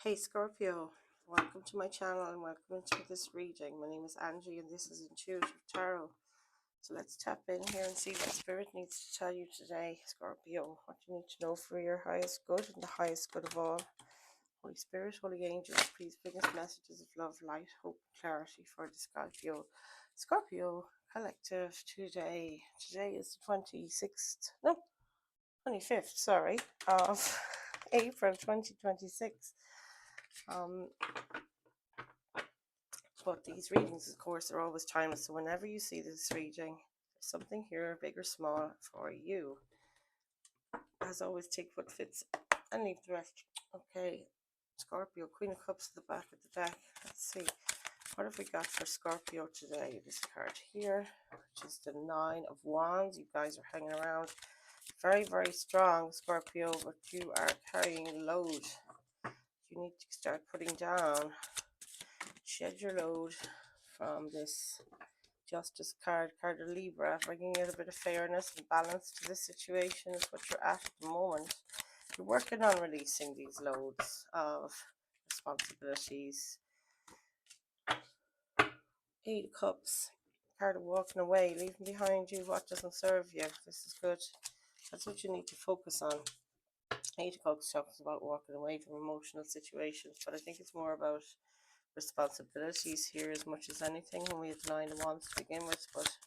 Hey Scorpio, welcome to my channel and welcome to this reading. My name is Angie and this is Intuitive Tarot. So let's tap in here and see what Spirit needs to tell you today, Scorpio. What you need to know for your highest good and the highest good of all. Holy Spirit, Holy Angels, please bring us messages of love, light, hope, and clarity for the Scorpio collective today. Today is the 25th, sorry, of April 2026. But these readings, of course, are always timeless. So whenever you see this reading, there's something here, big or small, for you. As always, take what fits and leave the rest. Okay, Scorpio, Queen of Cups at the back of the deck. Let's see. What have we got for Scorpio today? This card here, which is the Nine of Wands. You guys are hanging around very, very strong, Scorpio, but you are carrying a load. You need to start putting down, shed your load from this Justice card of Libra, bringing in a bit of fairness and balance to this situation is what you're at the moment. You're working on releasing these loads of responsibilities. Eight of Cups, card of walking away, leaving behind you what doesn't serve you. This is good. That's what you need to focus on. Eight of Cups talks about walking away from emotional situations, but I think it's more about responsibilities here as much as anything when we have Nine of Wands to begin with, but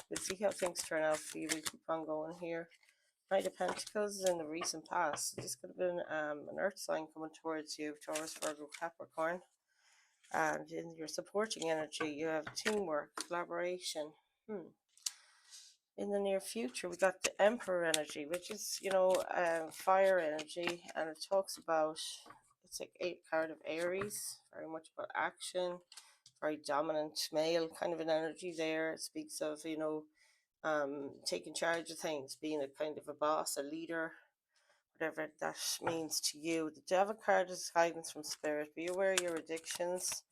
we'll see how things turn out for you. We keep on going here. Knight of Pentacles is in the recent past. This could have been an earth sign coming towards you, Taurus, Virgo, Capricorn. And in your supporting energy, you have teamwork, collaboration. In the near future, we got the Emperor energy, which is, fire energy. And it talks about, it's like a card of Aries, very much about action, very dominant male kind of an energy there. It speaks of, taking charge of things, being a kind of a boss, a leader, whatever that means to you. The Devil card is guidance from Spirit. Be aware of your addictions.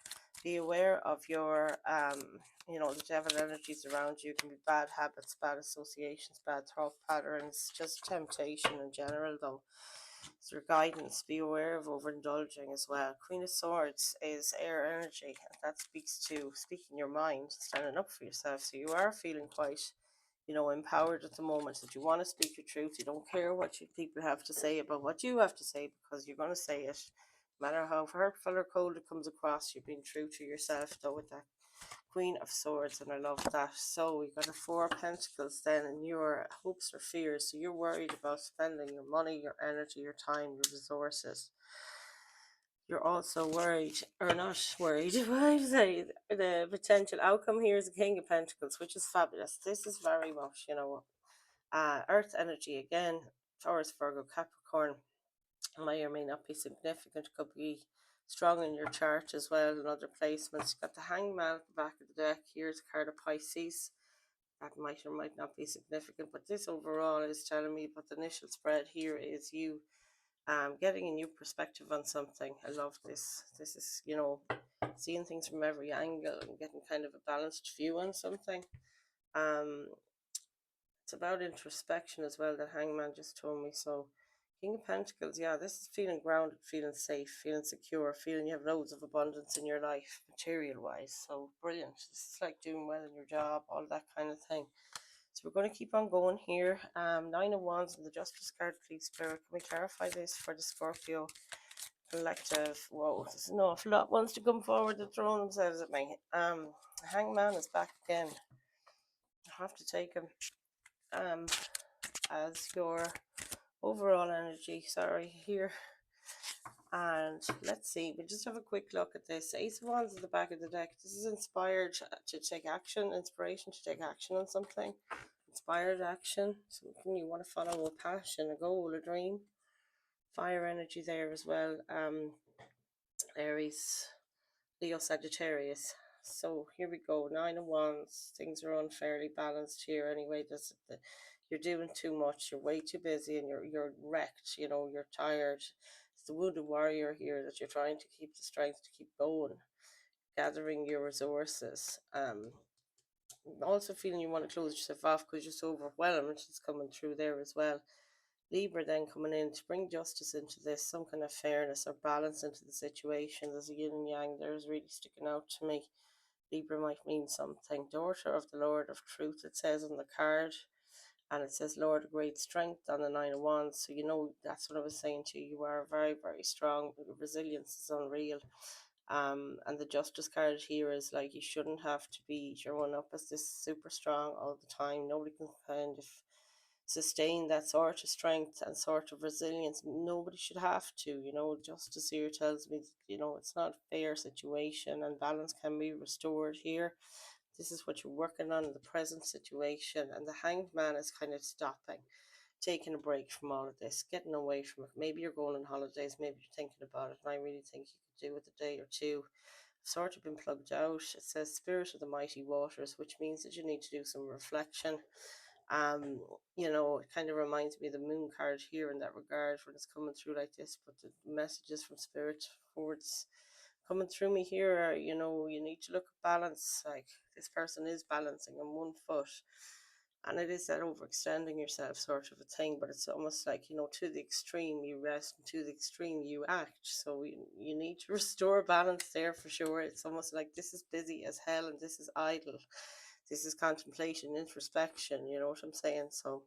Be aware of your, the devil energies around you. It can be bad habits, bad associations, bad thought patterns, just temptation in general, though. It's your guidance. Be aware of overindulging as well. Queen of Swords is air energy, and that speaks to speaking your mind, standing up for yourself. So you are feeling quite, empowered at the moment, that you want to speak your truth. You don't care what people have to say about what you have to say, because you're going to say it. No matter how hurtful or cold it comes across, you're being true to yourself, though, with that Queen of Swords, and I love that. So we got a Four of Pentacles then, and your hopes or fears. So you're worried about spending your money, your energy, your time, your resources. You're also worried, or not worried, I say the potential outcome here is the King of Pentacles, which is fabulous. This is very much, Earth energy again, Taurus, Virgo, Capricorn. May or may not be significant, could be strong in your chart as well in other placements. You've got the Hangman at the back of the deck. Here's a card of Pisces. That might or might not be significant, but this overall is telling me, but the initial spread here is you getting a new perspective on something. I love this. This is, seeing things from every angle and getting kind of a balanced view on something. It's about introspection as well, that Hangman just told me. So King of Pentacles, yeah, this is feeling grounded, feeling safe, feeling secure, feeling you have loads of abundance in your life, material-wise. So brilliant. This is like doing well in your job, all that kind of thing. So we're going to keep on going here. Nine of Wands and the Justice card, please, Spirit. Can we clarify this for the Scorpio collective? Whoa, there's an awful lot wants to come forward to throw themselves at me. Hangman is back again. I have to take him as your overall energy, sorry, here. And let's see, we'll just have a quick look at this. Ace of Wands at the back of the deck. This is inspired to take action, inspiration to take action on something. Inspired action, something you want to follow, a passion, a goal, a dream. Fire energy there as well. Aries, Leo, Sagittarius. So here we go. Nine of Wands. Things are unfairly balanced here anyway. You're doing too much. You're way too busy, and you're wrecked. You're tired. It's the wounded warrior here that you're trying to keep the strength to keep going, gathering your resources. Also feeling you want to close yourself off because you're so overwhelmed. It's coming through there as well. Libra then coming in to bring justice into this, some kind of fairness or balance into the situation. There's a yin and yang there is really sticking out to me. Libra might mean something. Daughter of the Lord of Truth, it says on the card. And it says Lord of Great Strength on the Nine of Wands. So, that's what I was saying to you. You are very, very strong. Your resilience is unreal. And the Justice card here is like you shouldn't have to beat your one up as this super strong all the time. Nobody can kind of sustain that sort of strength and sort of resilience. Nobody should have to. Justice here tells me that, it's not a fair situation and balance can be restored here. This is what you're working on in the present situation, and the Hanged Man is kind of stopping, taking a break from all of this, getting away from it. Maybe you're going on holidays, maybe you're thinking about it, and I really think you could do with a day or two. I've sort of been plugged out. It says Spirit of the Mighty Waters, which means that you need to do some reflection. It kind of reminds me of the Moon card here in that regard when it's coming through like this, but the messages from Spirit forwards coming through me here are, you need to look at balance. Like, this person is balancing on one foot, and it is that overextending yourself sort of a thing, but it's almost like, to the extreme you rest and to the extreme you act. So you need to restore balance there for sure. It's almost like this is busy as hell and this is idle. This is contemplation, introspection, you know what I'm saying? So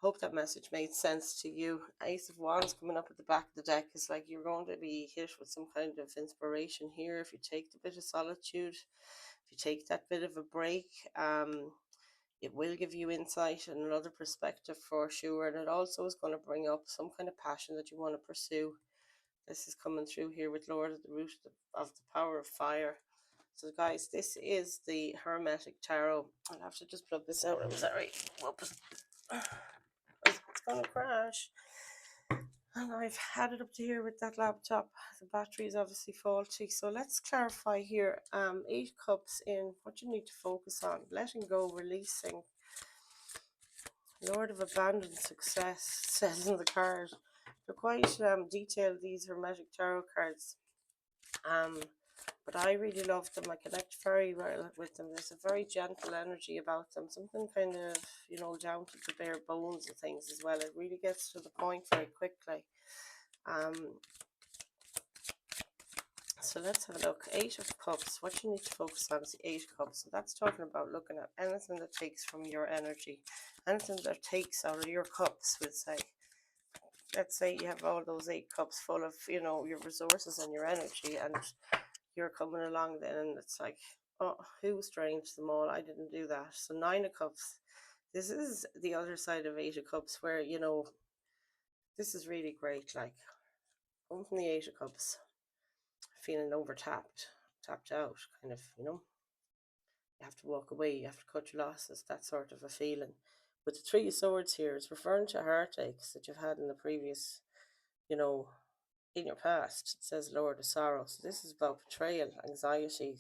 I hope that message made sense to you. Ace of Wands coming up at the back of the deck is like you're going to be hit with some kind of inspiration here if you take the bit of solitude, if you take that bit of a break. It will give you insight and another perspective for sure, and it also is going to bring up some kind of passion that you want to pursue. This is coming through here with Lord at the root of the power of fire. So guys, this is the Hermetic Tarot. I'll have to just plug this out. I'm sorry. Whoops. It's going to crash. And I've had it up to here with that laptop. The battery is obviously faulty. So let's clarify here. 8 cups in what you need to focus on. Letting go, releasing. Lord of Abandoned Success says in the card. They're quite detailed, these Hermetic Tarot cards. But I really love them. I connect very well with them. There's a very gentle energy about them. Something kind of, down to the bare bones of things as well. It really gets to the point very quickly. So let's have a look. 8 of Cups. What you need to focus on is the 8 of Cups. So that's talking about looking at anything that takes from your energy. Anything that takes out of your cups, we'll say. Let's say you have all those 8 cups full of, your resources and your energy, and you're coming along then and it's like, oh, who's drained them all? I didn't do that. So 9 of Cups. This is the other side of 8 of Cups where, this is really great. Like, going from the 8 of Cups, feeling tapped out, kind of, you have to walk away, you have to cut your losses, that sort of a feeling. With the 3 of Swords here, it's referring to heartaches that you've had in the previous, in your past. It says Lord of Sorrow. So this is about betrayal, anxiety,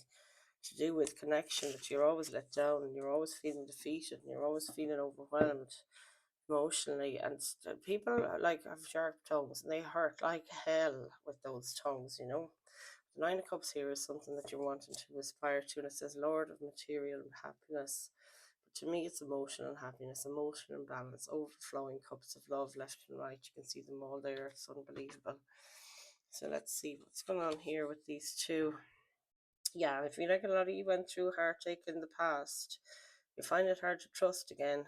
to do with connection, that you're always let down and you're always feeling defeated and you're always feeling overwhelmed emotionally. And people like have sharp tongues and they hurt like hell with those tongues. The 9 of Cups here is something that you're wanting to aspire to, and it says Lord of Material Happiness. But to me, it's emotional happiness, emotional balance, overflowing cups of love left and right. You can see them all there. It's unbelievable. So let's see what's going on here with these two. Yeah, I feel like a lot of you went through heartache in the past. You find it hard to trust again.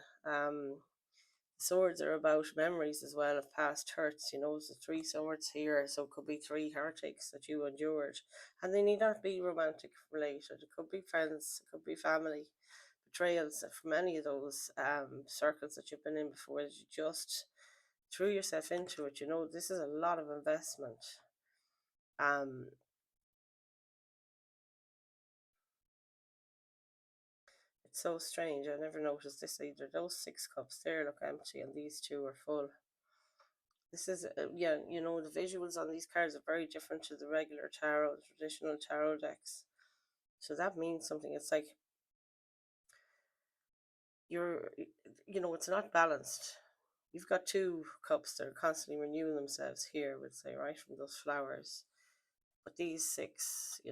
Swords are about memories as well of past hurts. There's the 3 swords here, so it could be 3 heartaches that you endured. And they need not be romantic related. It could be friends, it could be family. Betrayals from any of those circles that you've been in before, that you just threw yourself into it. This is a lot of investment. It's so strange. I never noticed this either. Those 6 cups there look empty and these 2 are full. This is, yeah, the visuals on these cards are very different to the regular tarot, traditional tarot decks. So that means something. It's like it's not balanced. You've got 2 cups that are constantly renewing themselves here, we'd say, right, from those flowers. But these 6,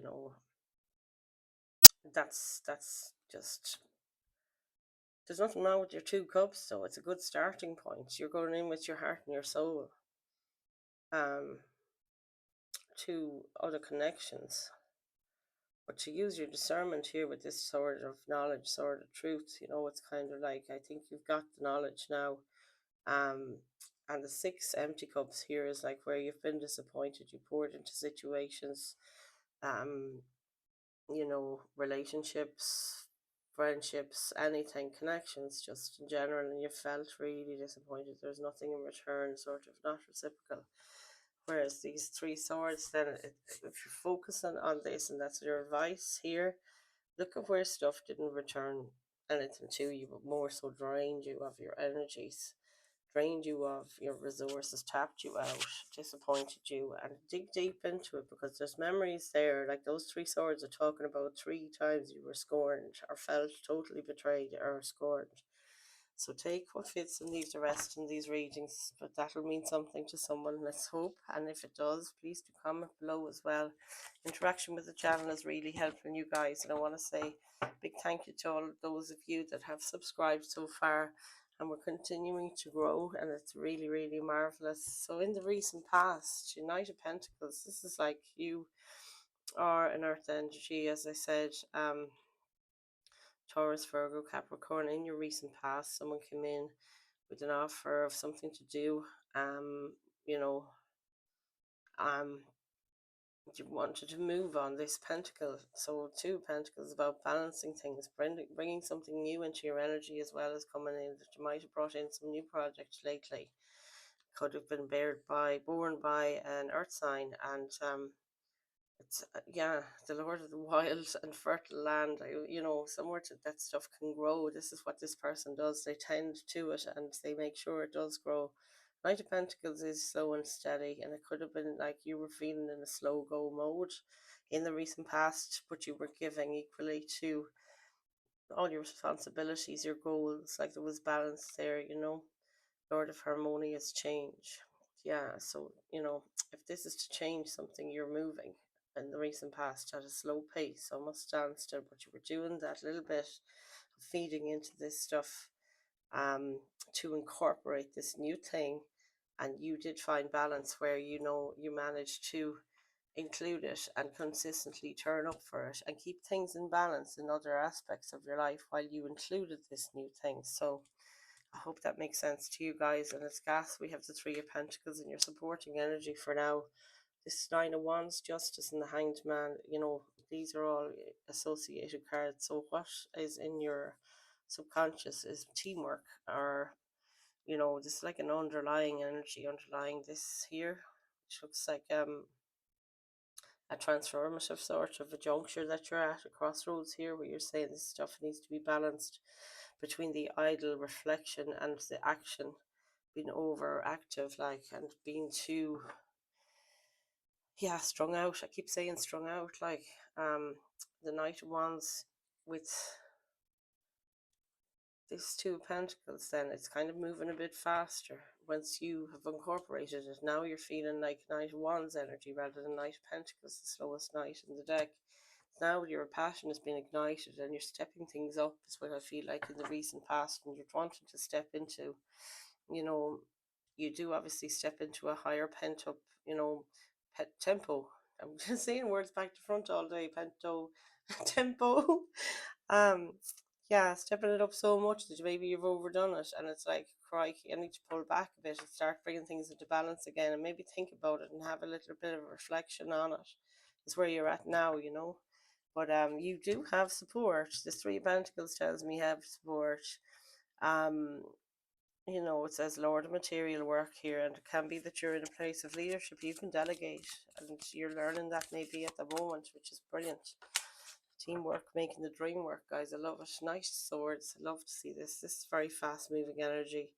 that's just There's nothing wrong with your 2 cups, so it's a good starting point. You're going in with your heart and your soul um, to other connections. But to use your discernment here with this sort of knowledge, sort of truth, it's kind of like, I think you've got the knowledge now. Um, and the 6 empty cups here is like where you've been disappointed, you poured into situations, um, relationships, friendships, anything, connections, just in general, and you felt really disappointed. There's nothing in return, sort of not reciprocal. Whereas these 3 swords, then if you're focusing on this, and that's your advice here, look at where stuff didn't return anything to you, but more so drained you of your energies, drained you of your resources, tapped you out, disappointed you, and dig deep into it, because there's memories there. Like those 3 swords are talking about 3 times you were scorned or felt totally betrayed or scorned. So take what fits and leave the rest in these readings, but that'll mean something to someone, let's hope. And if it does, please do comment below as well. Interaction with the channel is really helping you guys, and I want to say a big thank you to all of those of you that have subscribed so far, and we're continuing to grow, and it's really, really marvelous. So in the recent past, Knight of Pentacles, this is like you are an earth energy, as I said, Taurus, Virgo, Capricorn. In your recent past, someone came in with an offer of something to do, you know, um, you wanted to move on this pentacle. So 2 pentacles about balancing things, bringing something new into your energy, as well as coming in that you might have brought in some new projects lately. Could have been born by an earth sign, and it's yeah, the Lord of the wild and fertile land. Somewhere that stuff can grow. This is what this person does. They tend to it, and they make sure it does grow. Knight of Pentacles is slow and steady, and it could have been like you were feeling in a slow go mode in the recent past, but you were giving equally to all your responsibilities, your goals. Like there was balance there, Lord of harmonious change. Yeah, so, if this is to change something, you're moving in the recent past at a slow pace, almost standstill, but you were doing that little bit of feeding into this stuff to incorporate this new thing. And you did find balance where, you managed to include it and consistently turn up for it and keep things in balance in other aspects of your life while you included this new thing. So I hope that makes sense to you guys. And it's gas. We have the 3 of Pentacles in your supporting energy for now. This 9 of Wands, Justice, and the Hanged Man, these are all associated cards. So what is in your subconscious is teamwork, or, this is like an underlying energy underlying this here, which looks like a transformative sort of a juncture that you're at, a crossroads here, where you're saying this stuff needs to be balanced between the idle reflection and the action, being overactive, like, and being too, strung out. I keep saying strung out, like, the Knight of Wands with this 2 of Pentacles, then it's kind of moving a bit faster once you have incorporated it. Now you're feeling like Knight of Wands energy rather than Knight of Pentacles, the slowest knight in the deck. Now your passion has been ignited and you're stepping things up, is what I feel like in the recent past, and you're wanting to step into, you know, you do obviously step into a higher pent up, tempo. I'm just saying words back to front all day, pento, tempo. Um, yeah, stepping it up so much that maybe you've overdone it, and it's like, crikey, I need to pull back a bit and start bringing things into balance again, and maybe think about it and have a little bit of a reflection on it. Is where you're at now, But you do have support. This 3 of Pentacles tells me you have support. Um, it says Lord of material work here, and it can be that you're in a place of leadership. You can delegate, and you're learning that maybe at the moment, which is brilliant. Teamwork, making the dream work, guys. I love it. Nice swords. I love to see this. This is very fast moving energy.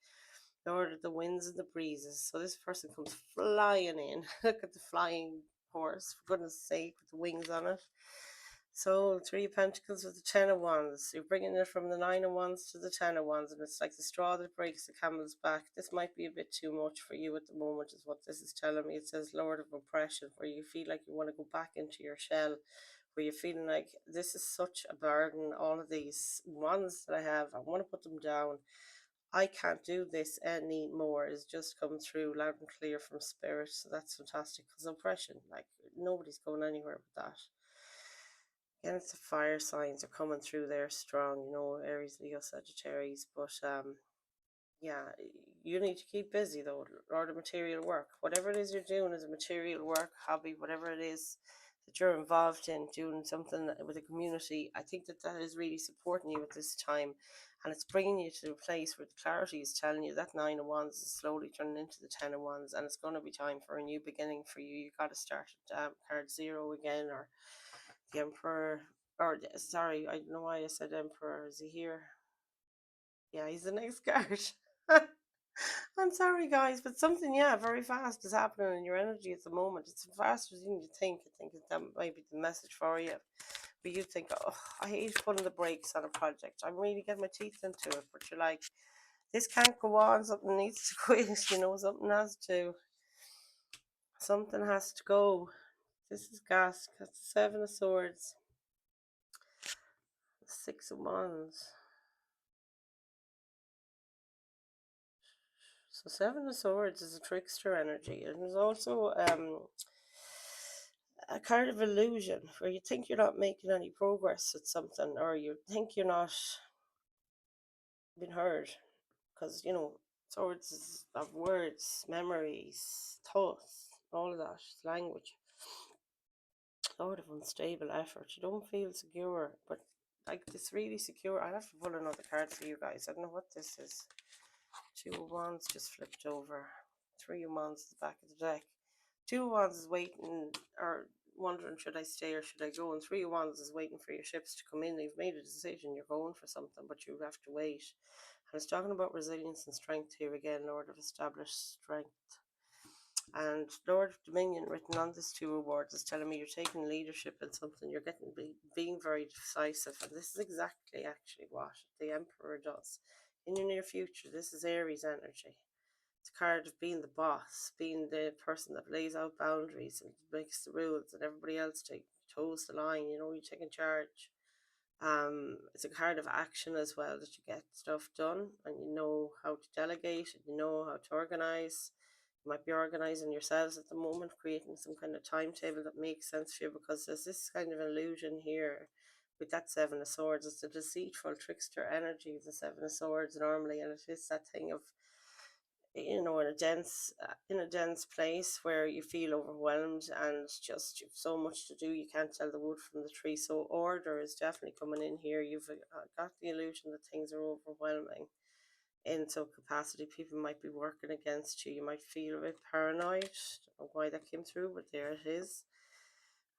Lord of the winds and the breezes. So this person comes flying in. Look at the flying horse, for goodness sake, with the wings on it. So 3 of Pentacles with the 10 of Wands. You're bringing it from the 9 of Wands to the 10 of Wands, and it's like the straw that breaks the camel's back. This might be a bit too much for you at the moment, is what this is telling me. It says Lord of oppression, where you feel like you want to go back into your shell, where you're feeling like this is such a burden, all of these ones that I have, I want to put them down. I can't do this anymore is just coming through loud and clear from spirit. So that's fantastic because oppression, like nobody's going anywhere with that. Again, it's the fire signs are coming through there strong, Aries, Leo, Sagittarius. But yeah, you need to keep busy though, or the material work. Whatever it is you're doing is a material work, hobby, whatever it is that you're involved in, doing something with the community. I think that that is really supporting you at this time, and it's bringing you to a place where the clarity is telling you that Nine of Wands is slowly turning into the Ten of Wands, and it's going to be time for a new beginning for you. You got to start at card zero again, or the Emperor, or sorry, I don't know why I said Emperor. Is he here? Yeah, he's the next card. I'm sorry, guys, but something, yeah, very fast is happening in your energy at the moment. It's faster than you think. I think that might be the message for you. But you think, oh, I hate putting the brakes on a project. I'm really getting my teeth into it. But you're like, this can't go on. Something needs to quit. Something has to go. This is gas. That's the Seven of Swords. The Six of Wands. So Seven of Swords is a trickster energy. And there's also a kind of illusion where you think you're not making any progress with something, or you think you're not being heard, because swords of words, memories, thoughts, all of that language, sort of unstable effort. You don't feel secure, but like this really secure. I have to pull another card for you guys. I don't know what this is. Two of Wands just flipped over. Three of Wands is the back of the deck. Two of Wands is waiting or wondering, should I stay or should I go? And Three of Wands is waiting for your ships to come in. You've made a decision. You're going for something, but you have to wait. And it's talking about resilience and strength here again, Lord of established strength. And Lord of Dominion written on this Two of Wands is telling me you're taking leadership in something. You're being very decisive. And this is exactly actually what the Emperor does. In your near future, this is Aries energy. It's a card of being the boss, being the person that lays out boundaries and makes the rules, and everybody else toes the line. You're taking charge. It's a card of action as well, that you get stuff done and you know how to delegate and you know how to organize. You might be organizing yourselves at the moment, creating some kind of timetable that makes sense for you, because there's this kind of illusion here with that Seven of Swords. It's a deceitful trickster energy, the Seven of Swords normally, and it is that thing of in a dense place where you feel overwhelmed and just you've so much to do you can't tell the wood from the tree. So order is definitely coming in here. You've got the illusion that things are overwhelming in some capacity. People might be working against you. You might feel a bit paranoid. Don't know why that came through, but there it is.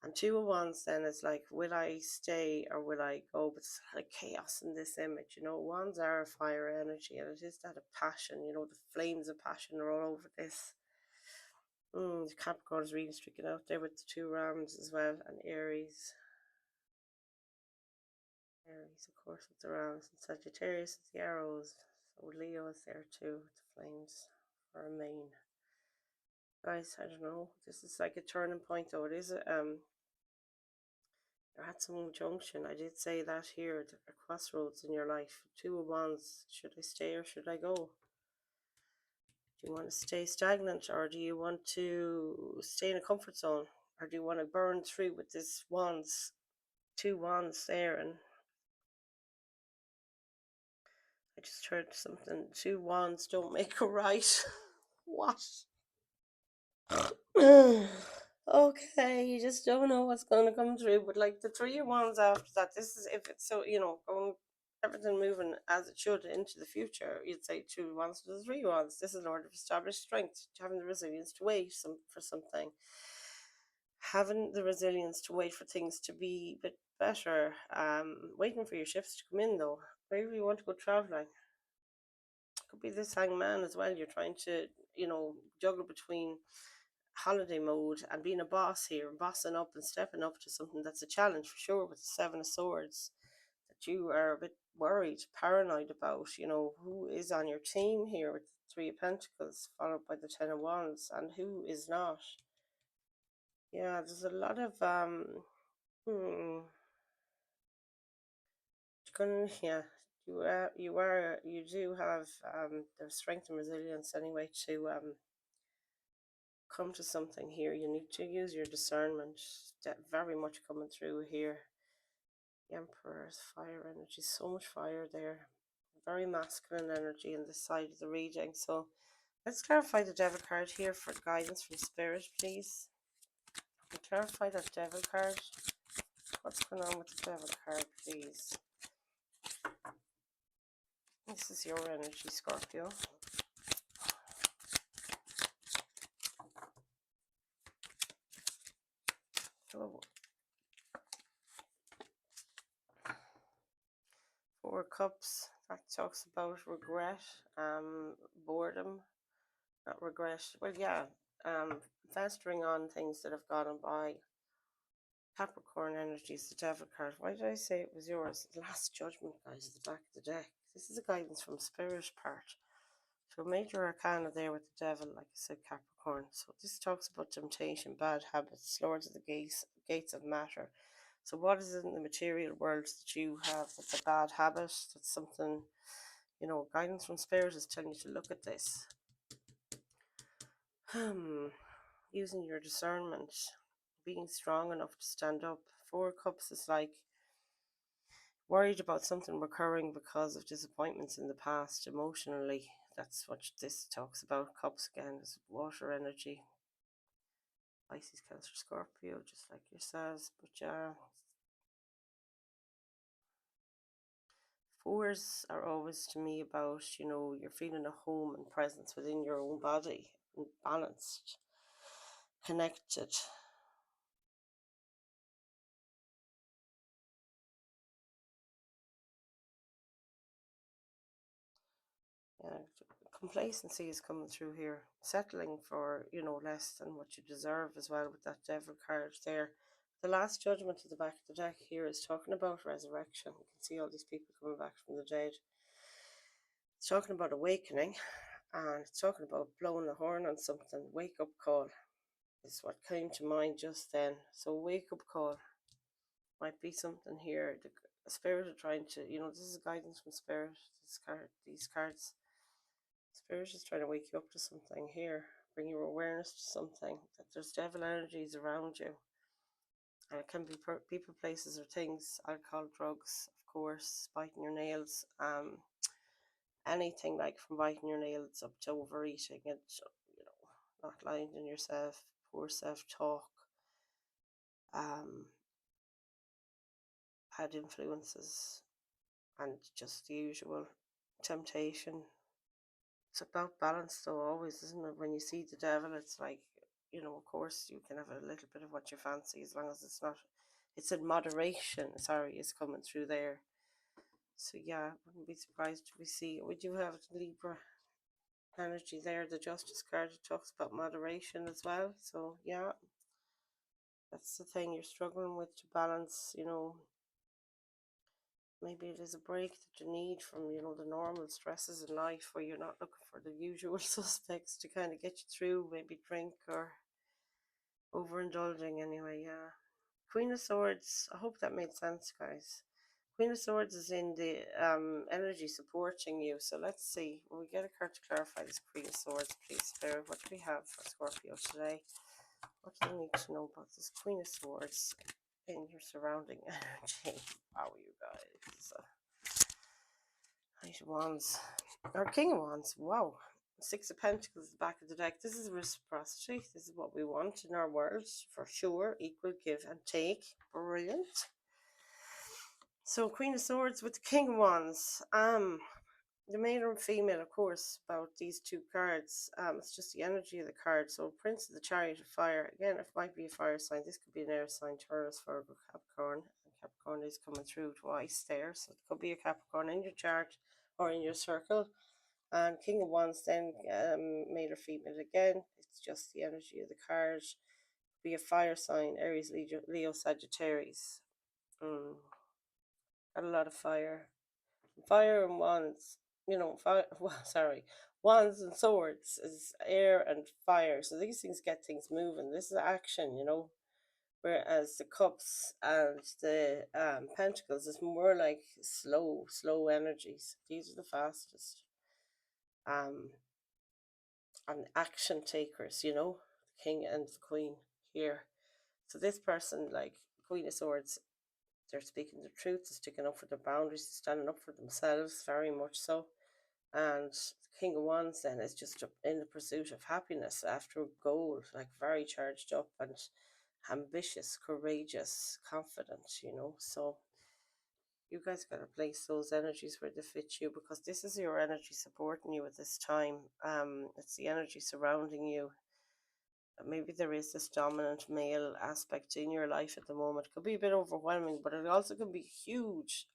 And Two of Wands then is like, will I stay or will I go? But it's like chaos in this image. Wands are a fire energy, and it is that of passion. The flames of passion are all over this. The Capricorn is really sticking out there with the two Rams as well, and Aries. Aries, of course, with the Rams, and Sagittarius with the arrows. So Leo is there too with the flames for a main. Guys, I don't know. This is like a turning point, though. It is you're at some junction. I did say that here, a crossroads in your life. Two of Wands. Should I stay or should I go? Do you want to stay stagnant, or do you want to stay in a comfort zone? Or do you want to burn through with this Wands? Two Wands there, and I just heard something. Two Wands don't make a right. What? Okay, you just don't know what's going to come through. But like the Three of Wands after that, this is if it's so, going everything moving as it should into the future. You'd say Two of Wands to the Three of Wands. This is an order of established strength, having the resilience to wait for something, having the resilience to wait for things to be a bit better. Waiting for your shifts to come in though. Maybe you want to go traveling. Could be this Hangman as well. You're trying to juggle between holiday mode and being a boss here and bossing up and stepping up to something that's a challenge for sure, with the Seven of Swords, that you are a bit worried, paranoid about, who is on your team here with the Three of Pentacles followed by the Ten of Wands, and who is not. Yeah, there's a lot of Hmm. Yeah. You do have the strength and resilience anyway to come to something here. You need to use your discernment. That very much coming through here. The Emperor's fire energy, so much fire there. Very masculine energy in this side of the reading. So let's clarify the Devil card here for guidance from Spirit, please. Clarify that Devil card. What's going on with the Devil card, please? This is your energy, Scorpio. So, Four Cups, that talks about regret, boredom, not regret. Well, yeah, festering on things that have gone by. Capricorn energy is the Devil card. Why did I say it was yours? The Last Judgment, guys, at the back of the deck. This is a guidance from Spirit part. So major arcana there with the Devil, like I said, Capricorn. So this talks about temptation, bad habits, lords of the gates of matter. So what is it in the material world that you have that's a bad habit? That's something, guidance from Spirit is telling you to look at this. Using your discernment, being strong enough to stand up. Four Cups is like worried about something recurring because of disappointments in the past emotionally. That's what this talks about. Cups again is water energy. Pisces, Cancer, Scorpio, just like yourselves. But yeah, fours are always to me about, you're feeling a home and presence within your own body, and balanced, connected. Yeah, complacency is coming through here. Settling for, less than what you deserve as well with that Devil card there. The Last Judgment at the back of the deck here is talking about resurrection. You can see all these people coming back from the dead. It's talking about awakening, and it's talking about blowing the horn on something. Wake up call is what came to mind just then. So wake up call might be something here. The Spirit are trying to, this is guidance from Spirit. These cards. Spirit is trying to wake you up to something here, bring your awareness to something, that there's devil energies around you. And it can be people, places, or things, alcohol, drugs, of course, biting your nails, anything like from biting your nails up to overeating and, not lying to yourself, poor self-talk, um, bad influences, and just the usual temptation. It's about balance, though, always, isn't it? When you see the devil, it's like, of course, you can have a little bit of what you fancy as long as it's in moderation, sorry, is coming through there. So, yeah, wouldn't be surprised if we see, we do have Libra energy there. The Justice card talks about moderation as well. So, yeah, that's the thing you're struggling with, to balance, maybe it is a break that you need from, the normal stresses in life where you're not looking for the usual suspects to kind of get you through, maybe drink or overindulging anyway, yeah. Queen of Swords, I hope that made sense, guys. Queen of Swords is in the energy supporting you. So let's see. Will we get a card to clarify this Queen of Swords, please, Spirit? What do we have for Scorpio today? What do you need to know about this Queen of Swords in your surrounding energy? Wow, you guys. Knight of Wands. Or King of Wands. Wow. Six of Pentacles at the back of the deck. This is reciprocity. This is what we want in our world, for sure. Equal give and take. Brilliant. So Queen of Swords with the King of Wands. The male and female, of course, about these two cards. It's just the energy of the card. So Prince of the Chariot of Fire. Again, it might be a fire sign. This could be an air sign, Taurus, Virgo, Capricorn. And Capricorn is coming through twice there. So it could be a Capricorn in your chart or in your circle. And King of Wands then, male or female again. It's just the energy of the card. Be a fire sign, Aries, Leo, Sagittarius. Got a lot of fire. Fire and wands, fire, well, sorry, wands and swords is air and fire. So these things get things moving. This is action, whereas the cups and the pentacles is more like slow energies. These are the fastest um and action takers, you know, the king and the queen here. So this person, like Queen of Swords, they're speaking the truth, they're sticking up for their boundaries, standing up for themselves, very much so. And the King of Wands then is just in the pursuit of happiness after a goal, like very charged up and ambitious, courageous, confident, you know. So you guys got to place those energies where they fit you, because this is your energy supporting you at this time. It's the energy surrounding you. Maybe there is this dominant male aspect in your life at the moment. It could be a bit overwhelming, but it also can be huge,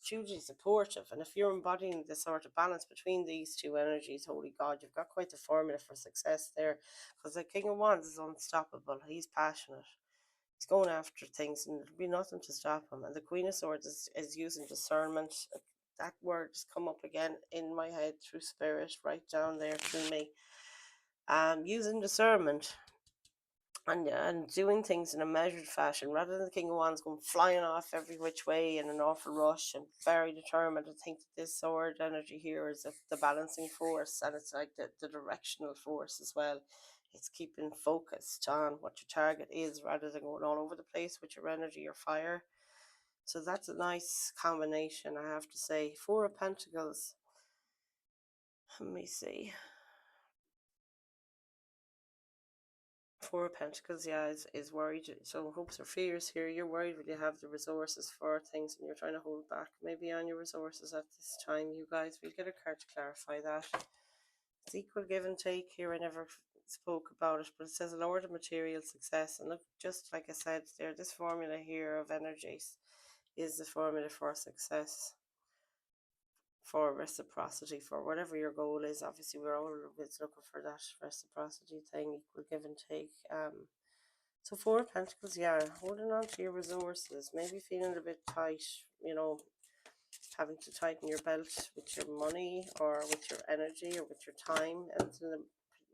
hugely supportive. And if you're embodying the sort of balance between these two energies, holy God, you've got quite the formula for success there. Because the King of Wands is unstoppable. He's passionate. He's going after things, and there'll be nothing to stop him. And the Queen of Swords is using discernment. That word has come up again in my head through spirit, right down there through me. Using discernment and doing things in a measured fashion, rather than the King of Wands going flying off every which way in an awful rush and very determined. I think that this sword energy here is the balancing force, and it's like the directional force as well. It's keeping focused on what your target is rather than going all over the place with your energy or fire. So that's a nice combination, I have to say. Four of Pentacles. Let me see. Four of Pentacles, yeah, is worried. So hopes or fears here. You're worried when you have the resources for things and you're trying to hold back maybe on your resources at this time, you guys. We'll get a card to clarify that. It's equal give and take here. I never spoke about it, but it says a lower to material success. And look, just like I said there, this formula here of energies is the formula for success, for reciprocity, for whatever your goal is. Obviously, we're always looking for that reciprocity thing, equal give and take. So Four of Pentacles, yeah, holding on to your resources, maybe feeling a bit tight, you know, having to tighten your belt with your money or with your energy or with your time, and in the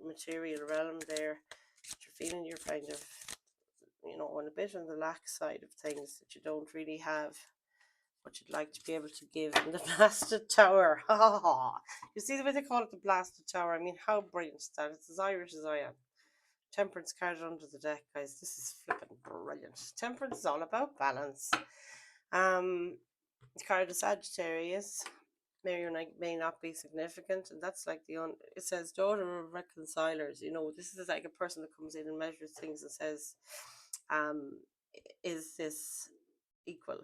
material realm there, you're feeling you're kind of, you know, on a bit on the lack side of things, that you don't really have what you'd like to be able to give in the blasted tower. You see the way they call it the blasted tower? I mean, how brilliant is that? It's as Irish as I am. Temperance card under the deck, guys. This is flipping brilliant. Temperance is all about balance. The card of Sagittarius may not be significant, and that's like it says daughter of reconcilers. You know, this is like a person that comes in and measures things and says, is this equal?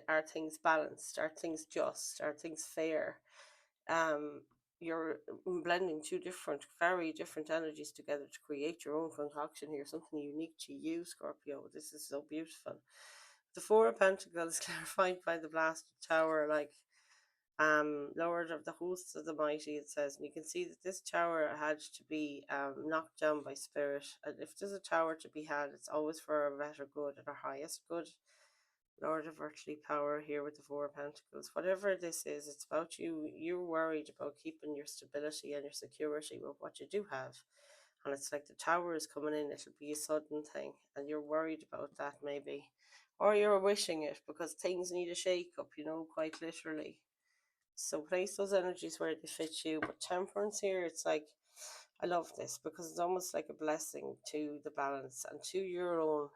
Are things balanced? Are things just? Are things fair? You're blending two very different energies together to create your own concoction here, something unique to you, Scorpio. This is so beautiful. The Four of Pentacles clarified by the blasted tower, like Lord of the hosts of the mighty, it says. And you can see that this tower had to be knocked down by spirit. And if there's a tower to be had, it's always for a better good and our highest good. Lord of earthly power here with the Four of Pentacles. Whatever this is, it's about you. You're worried about keeping your stability and your security with what you do have. And it's like the tower is coming in, it'll be a sudden thing. And you're worried about that maybe. Or you're wishing it because things need a shake up, you know, quite literally. So place those energies where they fit you. But temperance here, it's like, I love this because it's almost like a blessing to the balance and to your own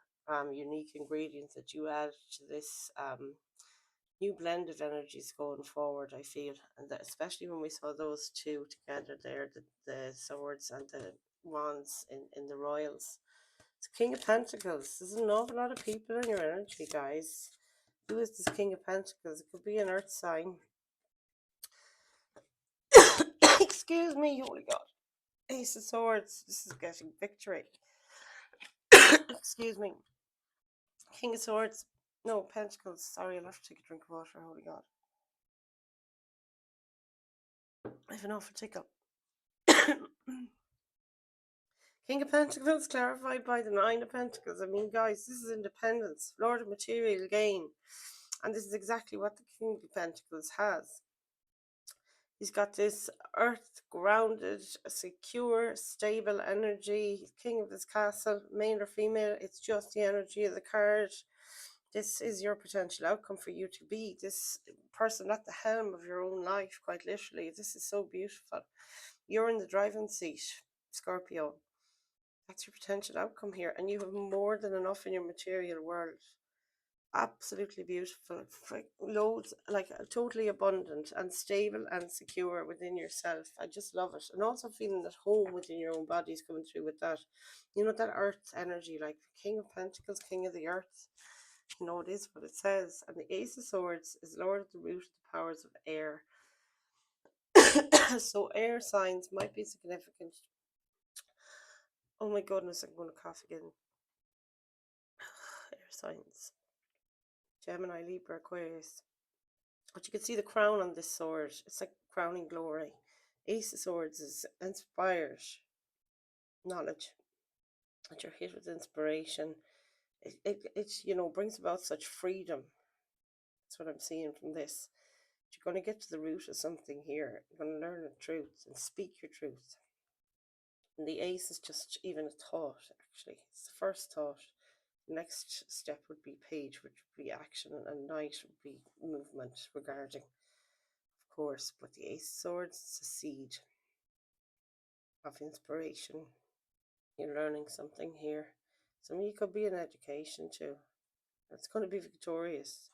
unique ingredients that you add to this new blend of energies going forward, I feel. And that, especially when we saw those two together there, the swords and the wands in the royals. It's King of Pentacles. There's an awful lot of people in your energy, guys. Who is this King of Pentacles? It could be an earth sign. Excuse me, holy God. Ace of Swords. This is getting victory. Excuse me. King of Swords. No, Pentacles. Sorry, I'll have to take a drink of water. Holy God. I have an awful tickle. King of Pentacles clarified by the Nine of Pentacles. I mean, guys, this is independence. Lord of material gain. And this is exactly what the King of Pentacles has. He's got this earth grounded, secure, stable energy. He's king of this castle, male or female. It's just the energy of the card. This is your potential outcome for you to be this person at the helm of your own life, quite literally. This is so beautiful. You're in the driving seat, Scorpio. That's your potential outcome here. And you have more than enough in your material world. Absolutely beautiful. Like loads, like totally abundant and stable and secure within yourself. I just love it. And also feeling at home within your own body is coming through with that. You know, that earth energy, like King of Pentacles, King of the Earth. You know, it is what it says. And the Ace of Swords is Lord at the root of the powers of air. So air signs might be significant. Oh my goodness, I'm going to cough again. Air signs. Gemini, Libra, Aquarius. But you can see the crown on this sword. It's like crowning glory. Ace of Swords is inspired knowledge. That you're hit with inspiration. It you know, brings about such freedom. That's what I'm seeing from this. You're going to get to the root of something here. You're going to learn the truth and speak your truth. And the ace is just even a thought, actually. It's the first thought. The next step would be page, which would be action, and knight would be movement regarding, of course. But the ace of swords is a seed of inspiration. You're learning something here. Some of you could be in education too. It's going to be victorious,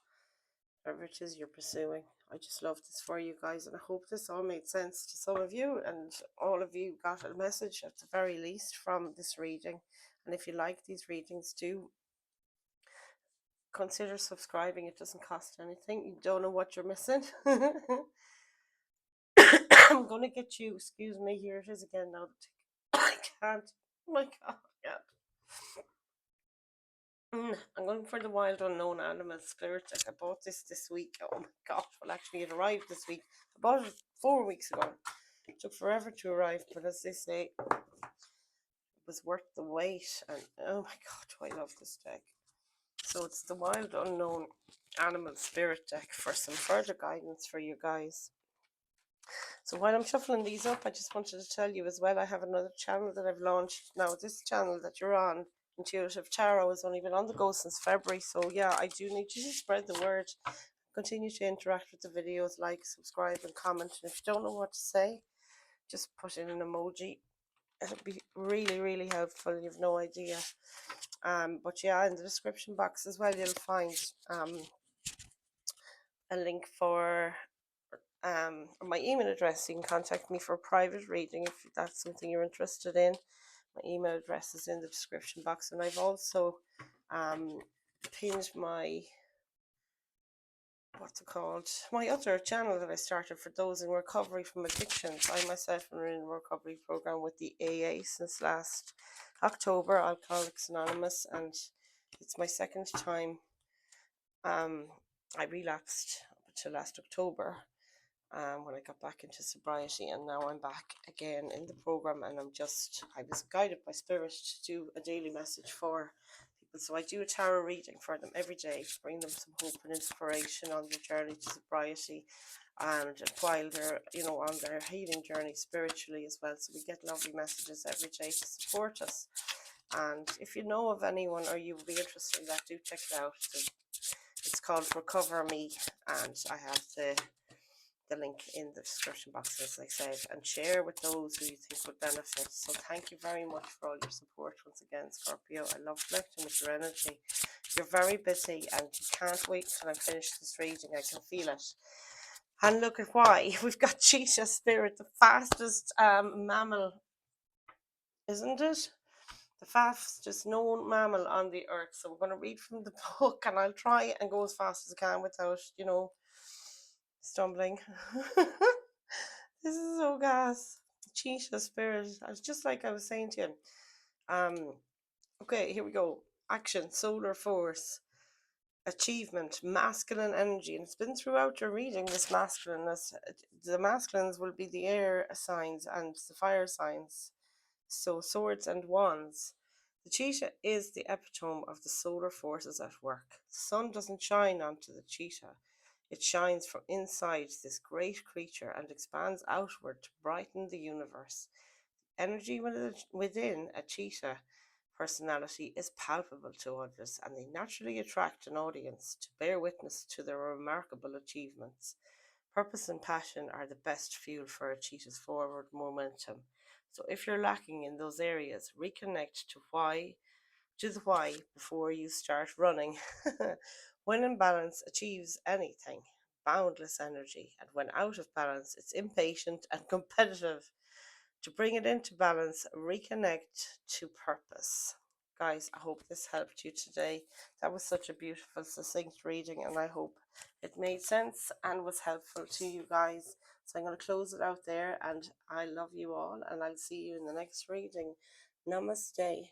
whatever it is you're pursuing. I just love this for you guys, and I hope this all made sense to some of you, and all of you got a message at the very least from this reading. And if you like these readings, do consider subscribing. It doesn't cost anything. You don't know what you're missing. I'm going to get you, excuse me, here it is again now. I can't. Oh my God, I can't. I'm going for the Wild Unknown Animal Spirit deck. I bought this week. Oh my gosh, well actually it arrived this week. I bought it 4 weeks ago. It took forever to arrive, but as they say, it was worth the wait. And oh my god, do I love this deck. So it's the Wild Unknown Animal Spirit deck for some further guidance for you guys. So while I'm shuffling these up, I just wanted to tell you as well, I have another channel that I've launched. Now this channel that you're on, Intuitive Tarot, has only been on the go since February. So yeah, I do need you to spread the word. Continue to interact with the videos, like, subscribe and comment. And if you don't know what to say, just put in an emoji. It'll be really, really helpful. You've no idea. But yeah, in the description box as well, you'll find a link for my email address. You can contact me for a private reading if that's something you're interested in. My email address is in the description box, and I've also pinned my my other channel that I started for those in recovery from addictions. I myself am in a recovery program with the AA since last October, Alcoholics Anonymous, and it's my second time. I relapsed up until last October when I got back into sobriety, and now I'm back again in the program, and I was guided by spirit to do a daily message for people. So I do a tarot reading for them every day to bring them some hope and inspiration on their journey to sobriety, and while they're on their healing journey spiritually as well. So we get lovely messages every day to support us. And if you know of anyone or you would be interested in that, do check it out. It's called Recover Me, and I have the link in the description box, as I said, and share with those who you think would benefit. So thank you very much for all your support once again, Scorpio. I love connecting with your energy. You're very busy, and you can't wait until I finish this reading. I can feel it. And look at why. We've got Cheetah Spirit, the fastest mammal, isn't it? The fastest known mammal on the earth. So we're going to read from the book, and I'll try and go as fast as I can without, stumbling. This is so gas. Cheetah Spirit. I was just like I was saying to you. Okay, here we go. Action, solar force, achievement, masculine energy. And it's been throughout your reading, this masculineness. The masculines will be the air signs and the fire signs. So swords and wands. The cheetah is the epitome of the solar forces at work. The sun doesn't shine onto the cheetah. It shines from inside this great creature and expands outward to brighten the universe. Energy within a cheetah personality is palpable to others, and they naturally attract an audience to bear witness to their remarkable achievements. Purpose and passion are the best fuel for a cheetah's forward momentum. So if you're lacking in those areas, reconnect to the why before you start running. When in balance, achieves anything, boundless energy, and when out of balance, it's impatient and competitive. To bring it into balance, reconnect to purpose. Guys, I hope this helped you today. That was such a beautiful, succinct reading, and I hope it made sense and was helpful to you guys. So I'm going to close it out there, and I love you all, and I'll see you in the next reading. Namaste.